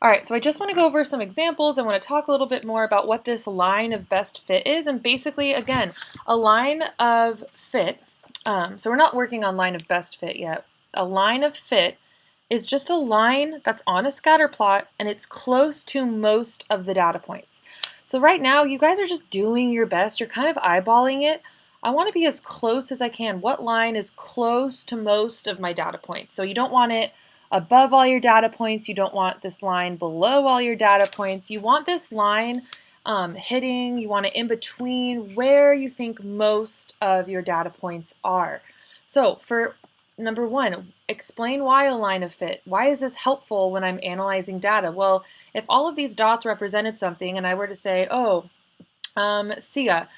All right, so I just want to go over some examples. I want to talk a little bit more about what this line of best fit is. And basically, again, a line of fit, so we're not working on line of best fit yet. A line of fit is just a line that's on a scatter plot and it's close to most of the data points. So right now, you guys are just doing your best. You're kind of eyeballing it. I want to be as close as I can. What line is close to most of my data points? So you don't want it above all your data points. You don't want this line below all your data points. You want this line hitting, you want it in between where you think most of your data points are. So for number one, explain why a line of fit. Why is this helpful when I'm analyzing data? Well, if all of these dots represented something and I were to say, Sia,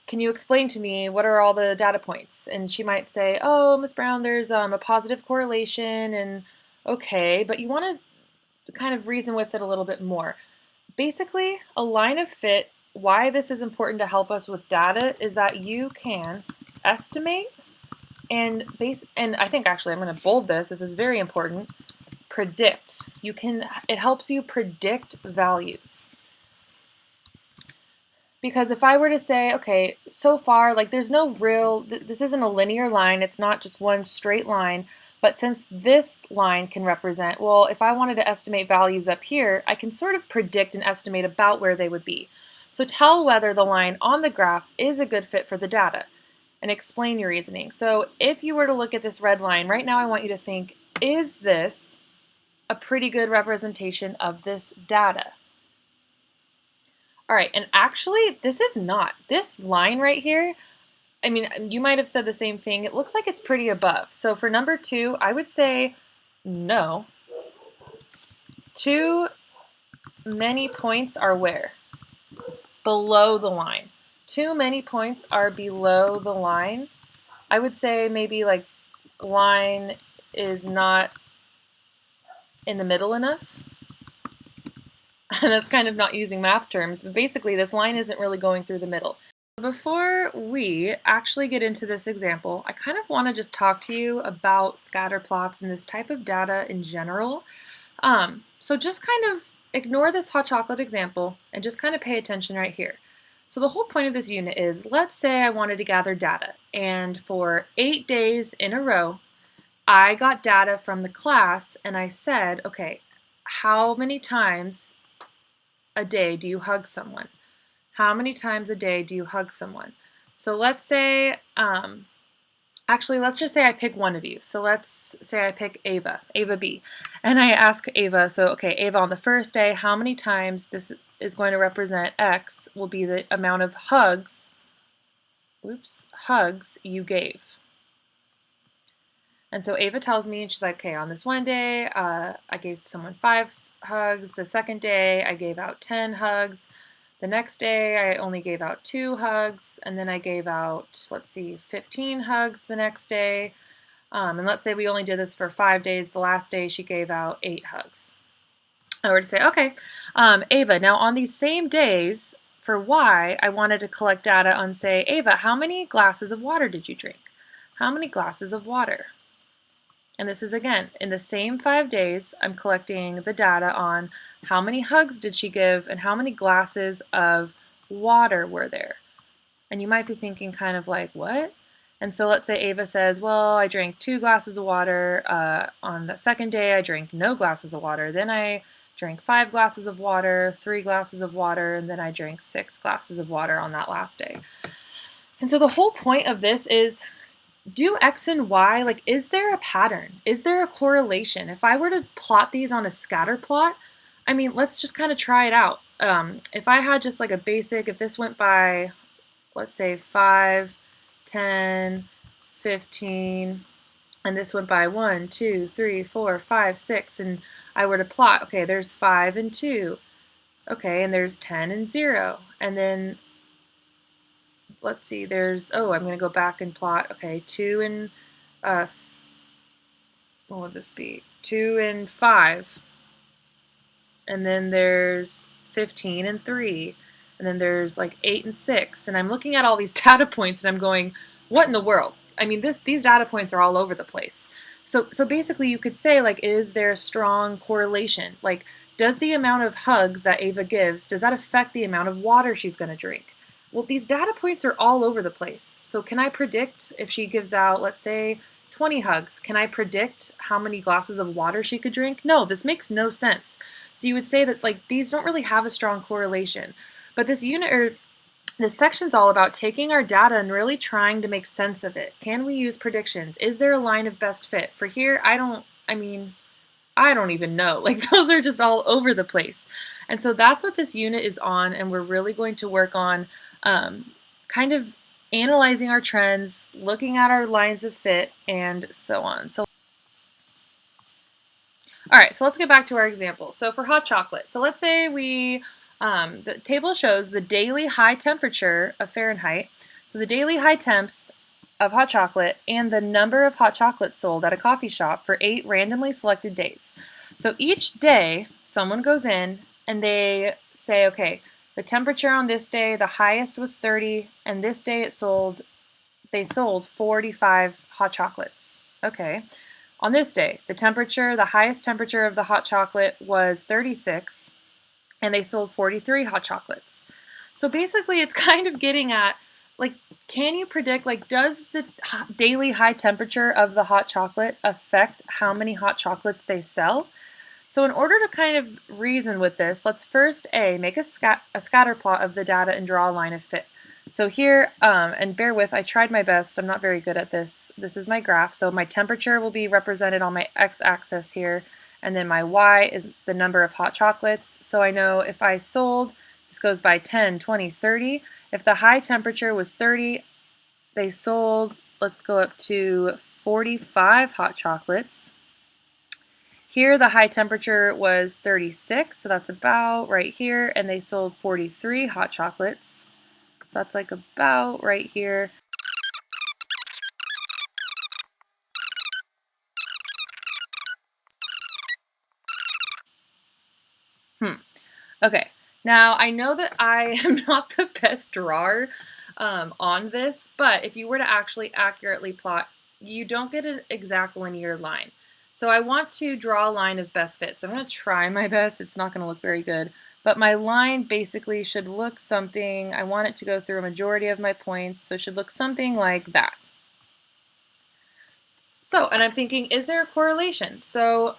can you explain to me what are all the data points? And she might say, oh, Miss Brown, there's a positive correlation and okay, but you want to kind of reason with it a little bit more. Basically, a line of fit, why this is important to help us with data is that you can estimate and I think actually I'm going to bold this. This is very important. Predict. It helps you predict values. Because if I were to say, okay, so far, like there's no real, this isn't a linear line, it's not just one straight line, but since this line can represent, well, if I wanted to estimate values up here, I can sort of predict and estimate about where they would be. So tell whether the line on the graph is a good fit for the data and explain your reasoning. So if you were to look at this red line, right now I want you to think, is this a pretty good representation of this data? All right, and actually, this is not. This line right here, I mean, you might have said the same thing. It looks like it's pretty above. So for number two, I would say no. Too many points are where? Below the line. Too many points are below the line. I would say maybe like line is not in the middle enough. And that's kind of not using math terms, but basically this line isn't really going through the middle. Before we actually get into this example, I kind of want to just talk to you about scatter plots and this type of data in general. So just kind of ignore this hot chocolate example and just kind of pay attention right here. So the whole point of this unit is, let's say I wanted to gather data, and for 8 days in a row, I got data from the class and I said, okay, how many times a day do you hug someone? How many times a day do you hug someone? So let's say, actually, let's just say I pick one of you. So let's say I pick Ava B. And I ask Ava, so okay, Ava, on the first day, how many times this is going to represent X will be the amount of hugs you gave. And so Ava tells me, and she's like, okay, on this one day, I gave someone 5 hugs. The second day, I gave out 10 hugs. The next day, I only gave out 2 hugs. And then I gave out, 15 hugs the next day. And let's say we only did this for 5 days. The last day, she gave out 8 hugs. I were to say, okay, Ava, now on these same days, for Y, I wanted to collect data on, say, Ava, how many glasses of water did you drink? How many glasses of water? And this is, again, in the same 5 days, I'm collecting the data on how many hugs did she give and how many glasses of water were there. And you might be thinking kind of like, what? And so let's say Ava says, well, I drank 2 glasses of water. On the second day, I drank no glasses of water. Then I drank 5 glasses of water, 3 glasses of water, and then I drank 6 glasses of water on that last day. And so the whole point of this is, do X and Y, like, is there a pattern? Is there a correlation? If I were to plot these on a scatter plot, I mean, let's just kind of try it out. If I had just like a basic, if this went by, let's say 5, 10, 15, and this went by 1, 2, 3, 4, 5, 6, and I were to plot, okay, there's 5 and 2, okay, and there's 10 and 0, and then let's see, there's, I'm going to go back and plot, okay, 2 and, what would this be? 2 and 5. And then there's 15 and 3. And then there's like 8 and 6. And I'm looking at all these data points and I'm going, what in the world? I mean, these data points are all over the place. So basically you could say, like, is there a strong correlation? Like, does the amount of hugs that Ava gives, does that affect the amount of water she's going to drink? Well, these data points are all over the place. So can I predict if she gives out, let's say, 20 hugs, can I predict how many glasses of water she could drink? No, this makes no sense. So you would say that, like, these don't really have a strong correlation. But this unit, or this section's all about taking our data and really trying to make sense of it. Can we use predictions? Is there a line of best fit? For here, I don't even know. Like, those are just all over the place. And so that's what this unit is on, and we're really going to work on kind of analyzing our trends, looking at our lines of fit, and so on. So, all right, so let's get back to our example. So for hot chocolate, so let's say the table shows the daily high temperature of Fahrenheit, so the daily high temps of hot chocolate and the number of hot chocolates sold at a coffee shop for 8 randomly selected days. So each day, someone goes in and they say, okay, the temperature on this day, the highest was 30, and this day they sold 45 hot chocolates. Okay. On this day, the highest temperature of the hot chocolate was 36, and they sold 43 hot chocolates. So basically it's kind of getting at, like, can you predict, like, does the daily high temperature of the hot chocolate affect how many hot chocolates they sell? So in order to kind of reason with this, let's first make a scatter plot of the data and draw a line of fit. So here, and bear with, I tried my best, I'm not very good at this. This is my graph, so my temperature will be represented on my x-axis here, and then my y is the number of hot chocolates. So I know if I sold, this goes by 10, 20, 30. If the high temperature was 30, they sold, let's go up to 45 hot chocolates. Here the high temperature was 36, so that's about right here, and they sold 43 hot chocolates. So that's like about right here. Okay, now I know that I am not the best drawer on this, but if you were to actually accurately plot, you don't get an exact linear line. So I want to draw a line of best fit. So I'm going to try my best. It's not going to look very good, but my line basically should look something, I want it to go through a majority of my points, so it should look something like that. So, and I'm thinking, is there a correlation? So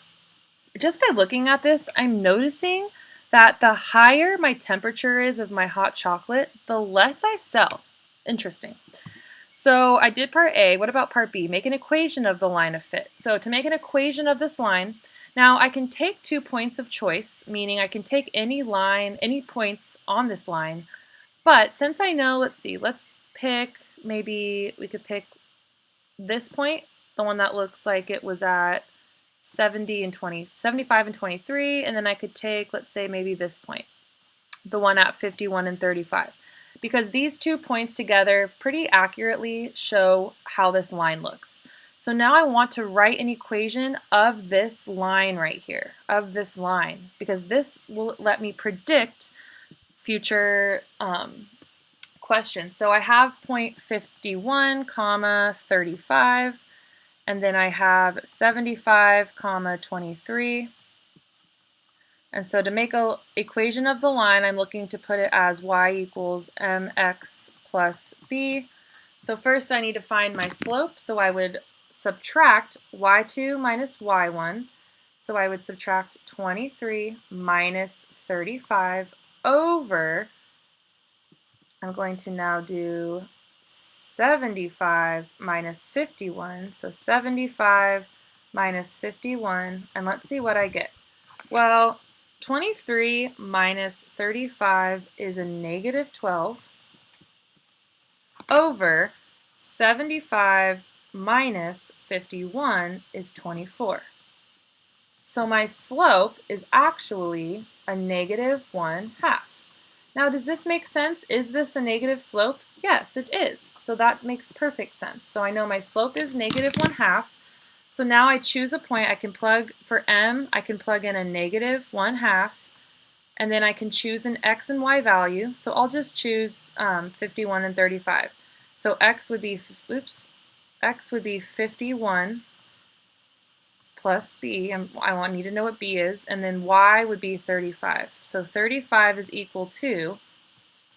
just by looking at this, I'm noticing that the higher my temperature is of my hot chocolate, the less I sell. Interesting. So I did part A. What about part B? Make an equation of the line of fit. So to make an equation of this line, now I can take 2 points of choice, meaning I can take any line, any points on this line. But since I know, let's see, let's pick, maybe we could pick this point, the one that looks like it was at 75 and 23, and then I could take, let's say, maybe this point, the one at 51 and 35, because these 2 points together pretty accurately show how this line looks. So now I want to write an equation of this line right here, of this line, because this will let me predict future questions. So I have point 51, comma 35, and then I have 75, comma 23. And so to make an equation of the line, I'm looking to put it as y equals mx plus b. So first I need to find my slope, so I would subtract y2 minus y1. So I would subtract 23 minus 35 over, I'm going to now do 75 minus 51. So 75 minus 51, and let's see what I get. Well, 23 minus 35 is a negative 12 over 75 minus 51 is 24. So my slope is actually a negative 1/2. Now, does this make sense? Is this a negative slope? Yes, it is. So that makes perfect sense. So I know my slope is negative 1/2. So now I choose a point. I can plug, for m, I can plug in a negative 1/2, and then I can choose an x and y value. So I'll just choose 51 and 35. So x would be 51, plus b, I need to know what b is, and then y would be 35. So 35 is equal to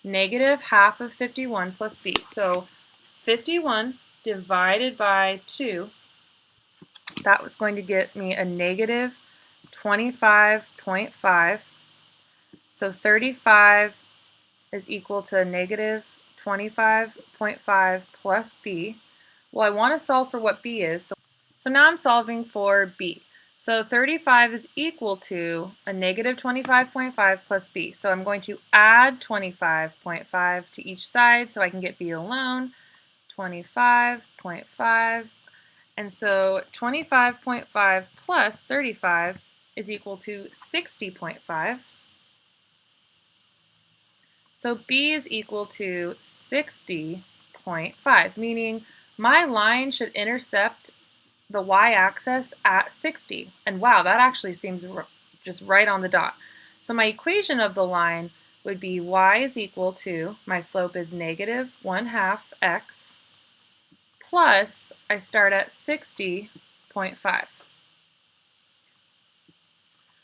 negative half of 51 plus b. So 51 divided by 2, that was going to get me a negative 25.5. So 35 is equal to negative 25.5 plus b. Well, I want to solve for what b is, so now I'm solving for b. So 35 is equal to a negative 25.5 plus b. So I'm going to add 25.5 to each side so I can get b alone. 25.5. And so 25.5 plus 35 is equal to 60.5. So b is equal to 60.5, meaning my line should intercept the y-axis at 60. And wow, that actually seems just right on the dot. So my equation of the line would be y is equal to, my slope is negative 1/2 x, plus I start at 60.5.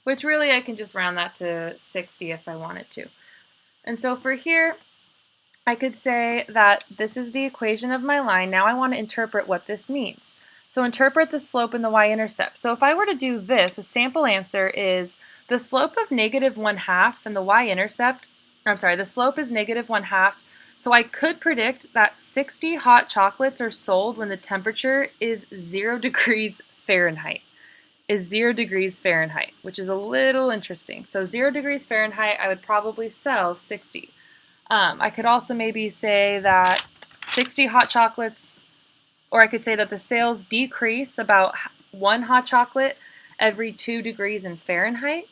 Which really I can just round that to 60 if I wanted to. And so for here, I could say that this is the equation of my line. Now I want to interpret what this means. So interpret the slope and the y-intercept. So if I were to do this, a sample answer is the slope of negative 1/2 and the y-intercept, the slope is negative 1/2. So I could predict that 60 hot chocolates are sold when the temperature is 0 degrees Fahrenheit. Is 0 degrees Fahrenheit, which is a little interesting. So 0 degrees Fahrenheit, I would probably sell 60. I could also maybe say that 60 hot chocolates, or I could say that the sales decrease about 1 hot chocolate every 2 degrees in Fahrenheit.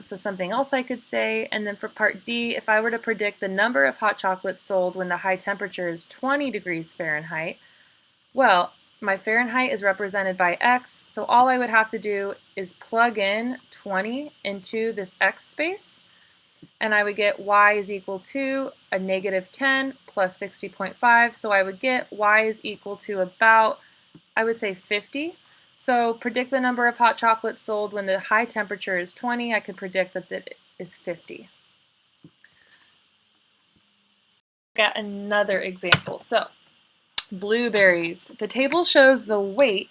So something else I could say. And then for part D, if I were to predict the number of hot chocolates sold when the high temperature is 20 degrees Fahrenheit, well, my Fahrenheit is represented by x, so all I would have to do is plug in 20 into this x space, and I would get y is equal to a negative 10 plus 60.5, so I would get y is equal to about, I would say 50. So predict the number of hot chocolates sold when the high temperature is 20, I could predict that it is 50. Got another example. So blueberries. The table shows the weight,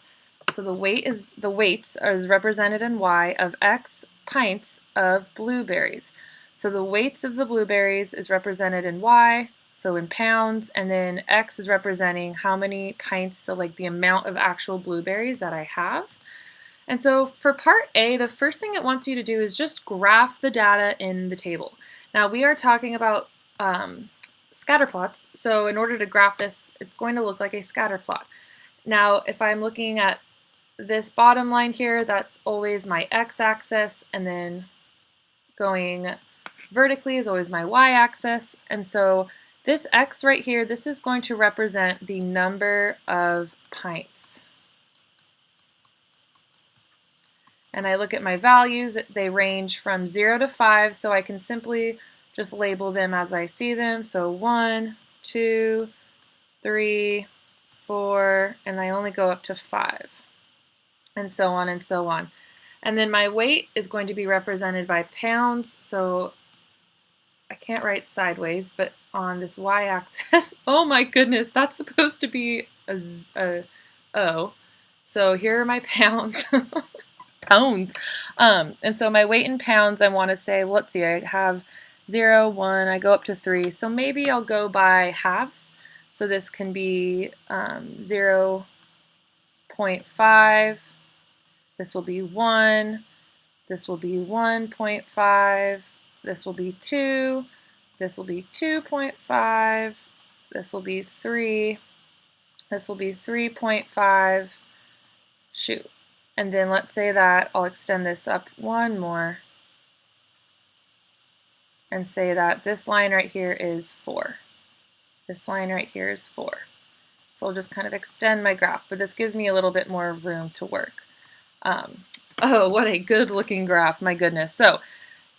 so the weights is represented in y of x pints of blueberries. So the weights of the blueberries is represented in y, so in pounds, and then x is representing how many pints, so like the amount of actual blueberries that I have. And so for part A, the first thing it wants you to do is just graph the data in the table. Now we are talking about scatter plots, so in order to graph this, it's going to look like a scatter plot. Now, if I'm looking at this bottom line here, that's always my x-axis, and then going vertically is always my y-axis, and so this x right here, this is going to represent the number of pints. And I look at my values, they range from 0 to 5, so I can simply just label them as I see them. So 1, 2, 3, 4, and I only go up to 5, and so on and so on. And then my weight is going to be represented by pounds, so I can't write sideways, but on this y-axis, oh my goodness, that's supposed to be a O. So here are my pounds. Pounds. And so my weight in pounds, I want to say, well, let's see, I have 0, 1, I go up to 3, so maybe I'll go by halves. So this can be 0.5, this will be 1, this will be 1.5, this will be 2, this will be 2.5, this will be 3, this will be 3.5, shoot. And then let's say that I'll extend this up one more and say that this line right here is 4. This line right here is 4. So I'll just kind of extend my graph, but this gives me a little bit more room to work. Oh, what a good looking graph, my goodness. So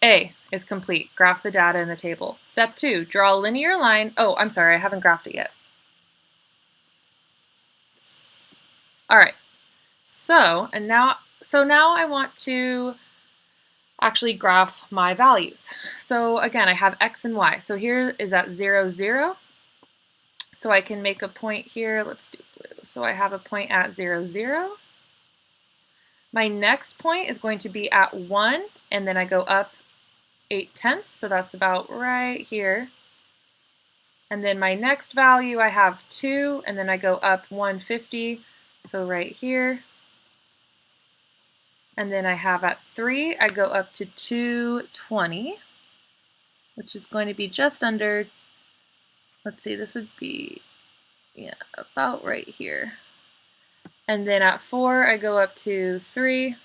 A is complete. Graph the data in the table. Step 2, draw a linear line. Oh, I'm sorry, I haven't graphed it yet. All right. So now I want to actually graph my values. So again, I have x and y. So here is at 0, 0. So I can make a point here. Let's do blue. So I have a point at 0, 0. My next point is going to be at 1, and then I go up 8/10, so that's about right here. And then my next value, I have 2, and then I go up 150, so right here. And then I have at 3, I go up to 220, which is going to be just under, let's see, this would be, yeah, about right here. And then at 4, I go up to 3.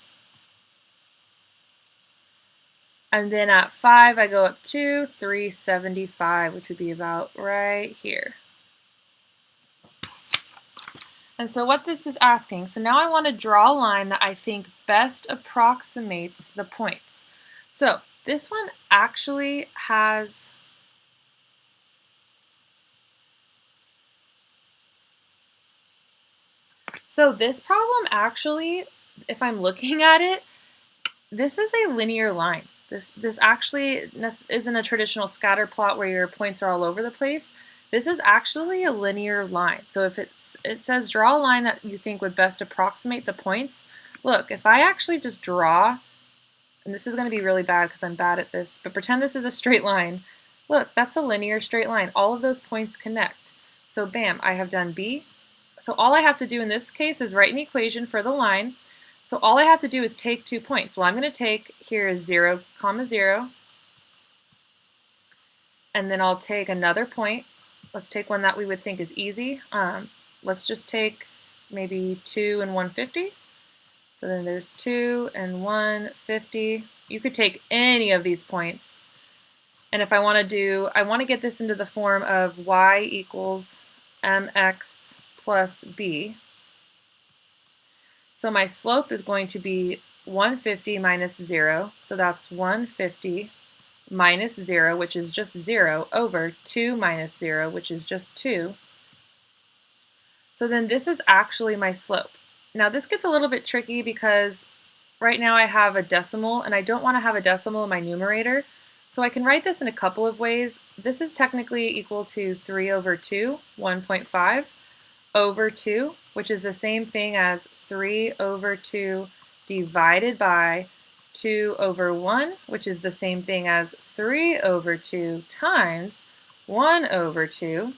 And then at 5, I go up to 375, which would be about right here. And so what this is asking, so now I want to draw a line that I think best approximates the points. So this one actually has, so this problem actually, if I'm looking at it, this is a linear line. This actually isn't a traditional scatter plot where your points are all over the place. This is actually a linear line. So if it says draw a line that you think would best approximate the points, look, if I actually just draw, and this is going to be really bad because I'm bad at this, but pretend this is a straight line. Look, that's a linear straight line. All of those points connect. So bam, I have done B. So all I have to do in this case is write an equation for the line. So all I have to do is take 2 points. Well, I'm going to take, here is 0, 0, and then I'll take another point. Let's take one that we would think is easy. Let's just take maybe 2 and 150. So then there's 2 and 150. You could take any of these points. And if I want to get this into the form of y equals mx plus b. So my slope is going to be 150 minus 0. So that's 150 minus 0, which is just 0, over 2 minus 0, which is just 2. So then this is actually my slope. Now this gets a little bit tricky because right now I have a decimal, and I don't want to have a decimal in my numerator. So I can write this in a couple of ways. This is technically equal to 3 over 2, 1.5, over 2, which is the same thing as 3 over 2 divided by 2 over 1, which is the same thing as 3 over 2 times 1 over 2.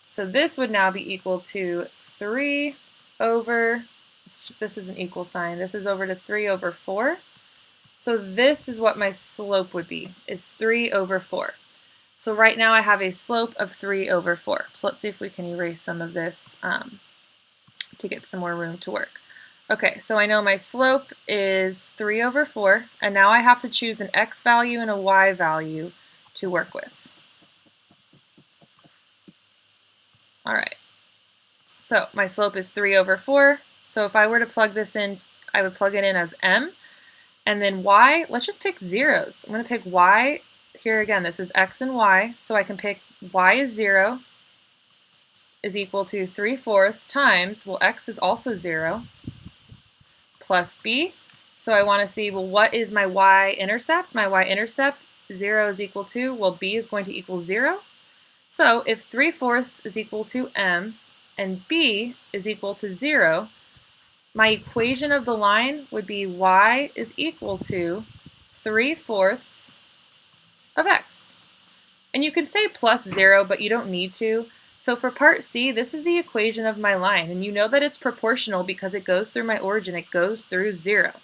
So this would now be equal to 3 over, this is an equal sign, this is over to 3 over 4. So this is what my slope would be, is 3 over 4. So right now I have a slope of 3 over 4. So let's see if we can erase some of this to get some more room to work. Okay, so I know my slope is 3 over 4, and now I have to choose an x value and a y value to work with. All right, so my slope is 3 over 4. So if I were to plug this in, I would plug it in as m. And then y, let's just pick zeros. I'm going to pick y. Here again, this is x and y, so I can pick y is 0 is equal to 3/4 times, well, x is also 0, plus b. So I want to see, well, what is my y-intercept? My y-intercept, 0 is equal to, well, b is going to equal 0. So if 3/4 is equal to m and b is equal to 0, my equation of the line would be y is equal to 3/4 of x. And you can say plus 0, but you don't need to. So for part C, this is the equation of my line, and you know that it's proportional because it goes through my origin, it goes through 0.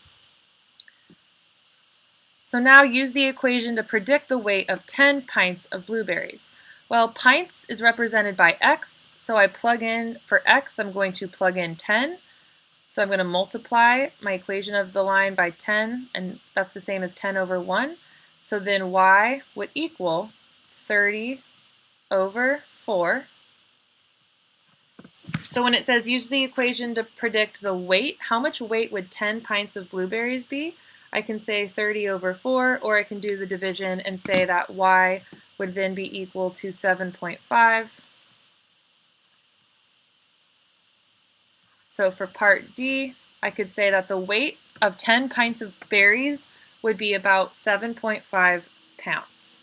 So now use the equation to predict the weight of 10 pints of blueberries. Well, pints is represented by x, so I plug in, for x, I'm going to plug in 10. So I'm going to multiply my equation of the line by 10, and that's the same as 10 over 1. So then y would equal 30 over 4. So when it says use the equation to predict the weight, how much weight would 10 pints of blueberries be? I can say 30 over 4, or I can do the division and say that y would then be equal to 7.5. So for part D, I could say that the weight of 10 pints of berries would be about 7.5 pounds.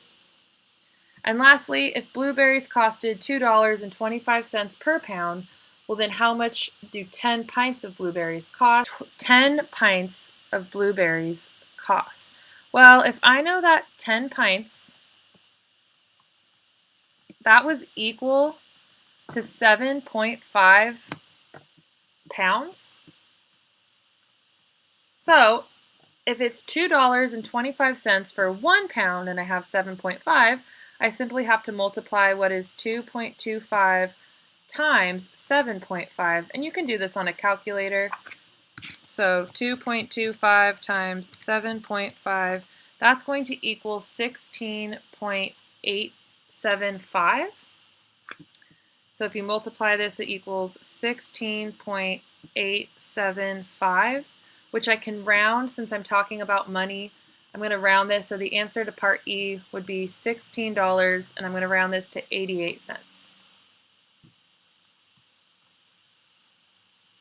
And lastly, if blueberries costed $2.25 per pound, well then how much do 10 pints of blueberries cost? 10 pints of blueberries cost. Well, if I know that 10 pints, that was equal to 7.5 pounds. So if it's $2.25 for 1 pound and I have 7.5, I simply have to multiply what is 2.25 times 7.5, and you can do this on a calculator. So 2.25 times 7.5, that's going to equal 16.875. So if you multiply this, it equals 16.875, which I can round since I'm talking about money. I'm going to round this, so the answer to part E would be $16, and I'm going to round this to 88 cents.